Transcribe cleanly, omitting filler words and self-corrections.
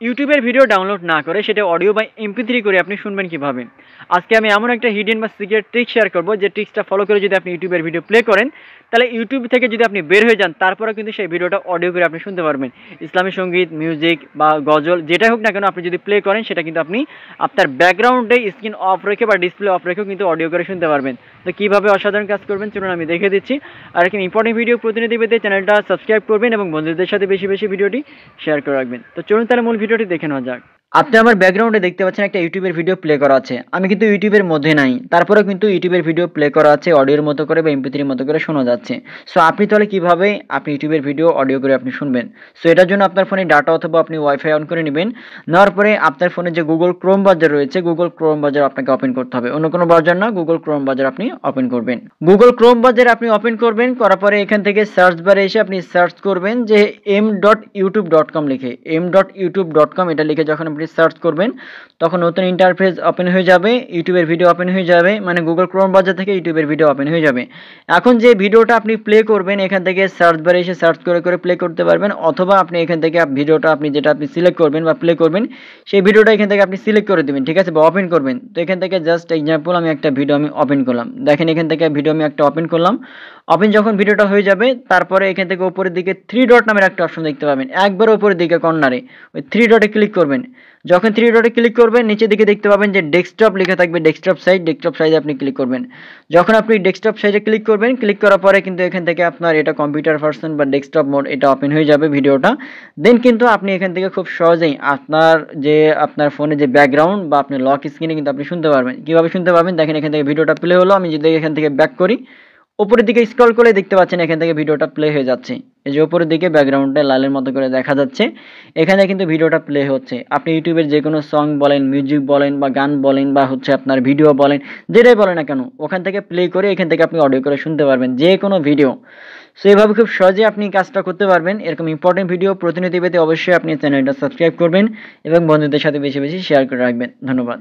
ইউটিউবের video download না করে সেটা অডিও বা MP3 করে আপনি শুনবেন কিভাবে। আজকে আমি এমন একটা হিডেন বা সিক্রেট ট্রিক শেয়ার করব, যে ট্রিক্সটা ফলো করে যদি আপনি ইউটিউবের ভিডিও প্লে করেন, তাহলে ইউটিউব থেকে যদি আপনি বের হয়ে যান, তারপরে কিন্তু সেই ভিডিওটা অডিও করে আপনি শুনতে পারবেন। ইসলামী সঙ্গীত, মিউজিক বা গজল যেটাই হোক না কেন, আপনি যদি প্লে করেন সেটা কিন্তু আপনি আপনার ব্যাকগ্রাউন্ডে স্ক্রিন অফ রেখে বা ডিসপ্লে অফ রেখেও কিন্তু অডিও করে শুনতে পারবেন। তো কীভাবে অসাধারণ কাজ করবেন চলুন আমি দেখে দিচ্ছি। আর এরকম ইম্পর্টেন্ট ভিডিও প্রতিনিধি পেতে চ্যানেলটা সাবস্ক্রাইব করবেন এবং বন্ধুদের সাথে বেশি বেশি ভিডিওটি শেয়ার করে রাখবেন। তো চলুন তাহলে মূল ভিডিওটি দেখে নেওয়া যাক। আপনি আমার ব্যাকগ্রাউন্ডে দেখতে পাচ্ছেন একটা ইউটিউবের ভিডিও প্লে করা আছে। আমি কিন্তু ইউটিউবের মধ্যে নাই, তারপরেও কিন্তু ইউটিউবের ভিডিও প্লে করা আছে, অডিওর মতো করে বা MP3 মতো করে শোনা যাচ্ছে। সো আপনি তাহলে কীভাবে আপনি ইউটিউবের ভিডিও অডিও করে আপনি শুনবেন? সো এটার জন্য আপনার ফোনে ডাটা অথবা আপনি ওয়াইফাই অন করে নেবেন। নেওয়ার পরে আপনার ফোনে যে গুগল ক্রোম ব্রাউজার রয়েছে, গুগল ক্রোম ব্রাউজার আপনাকে ওপেন করতে হবে। অন্য কোনো ব্রাউজার না, গুগল ক্রোম ব্রাউজার আপনি ওপেন করবেন। গুগল ক্রোম ব্রাউজার আপনি ওপেন করবেন, করার পরে এখান থেকে সার্চ বারে এসে আপনি সার্চ করবেন যে m.youtube.com লিখে, m.youtube.com এটা লিখে যখন আপনি সার্চ করবেন তখন নতুন ইন্টারফেস ওপেন হয়ে যাবে, ইউটিউবের ভিডিও ওপেন হয়ে যাবে, মানে গুগল ক্রোম ব্রাউজার থেকে ইউটিউবের ভিডিও ওপেন হয়ে যাবে। এখন যে ভিডিওটা আপনি প্লে করবেন এখান থেকে সার্চ বারে এসে সার্চ করে করে প্লে করতে পারবেন, অথবা আপনি এখান থেকে ভিডিওটা আপনি যেটা আপনি সিলেক্ট করবেন বা প্লে করবেন সেই ভিডিওটা এখান থেকে আপনি সিলেক্ট করে দেবেন, ঠিক আছে, বা ওপেন করবেন। তো এখান থেকে জাস্ট এক্সাম্পল আমি একটা ভিডিও আমি ওপেন করলাম, দেখেন এখান থেকে ভিডিও আমি একটা ওপেন করলাম। ওপেন যখন ভিডিওটা হয়ে যাবে তারপরে এখান থেকে উপরের দিকে 3 ডট নামের একটা অপশন দেখতে পাবেন, একবার উপরের দিকে কর্নারে ওই 3 ডটে ক্লিক করবেন। যখন 3 ডটে ক্লিক করবেন নিচের দিকে দেখতে পাবেন যে ডেস্কটপ লেখা থাকবে, ডেস্কটপ সাইজে আপনি ক্লিক করবেন। যখন আপনি ডেস্কটপ সাইজে ক্লিক করবেন, ক্লিক করার পরে কিন্তু এখান থেকে আপনার এটা কম্পিউটার ভার্সন বা ডেস্কটপ মোড এটা ওপেন হয়ে যাবে ভিডিওটা। দেন কিন্তু আপনি এখান থেকে খুব সহজেই আপনার ফোনে যে ব্যাকগ্রাউন্ড বা আপনার লক স্ক্রিনে কিন্তু আপনি শুনতে পারবেন। কীভাবে শুনতে পারবেন দেখেন, এখান থেকে ভিডিওটা প্লে হলো, আমি যদি এখান থেকে ব্যাক করি উপরের দিকে স্ক্রল করে দেখতে পাচ্ছেন এখান থেকে ভিডিওটা প্লে হয়ে যাচ্ছে। এই যে উপরের দিকে ব্যাকগ্রাউন্ডে লালের মতো করে দেখা যাচ্ছে, এখানে কিন্তু ভিডিওটা প্লে হচ্ছে। আপনি ইউটিউবের যে কোনো সং বলেন, মিউজিক বলেন বা গান বলেন বা হচ্ছে আপনার ভিডিও বলেন, যেটাই বলেন না কেন ওখান থেকে প্লে করে এখান থেকে আপনি অডিও করে শুনতে পারবেন যে কোনো ভিডিও। সো এইভাবে খুব সহজে আপনি কাজটা করতে পারবেন। এরকম ইম্পর্টেন্ট ভিডিও প্রতিনিধি পেতে অবশ্যই আপনি চ্যানেলটা সাবস্ক্রাইব করবেন এবং বন্ধুদের সাথে বেশি বেশি শেয়ার করে রাখবেন। ধন্যবাদ।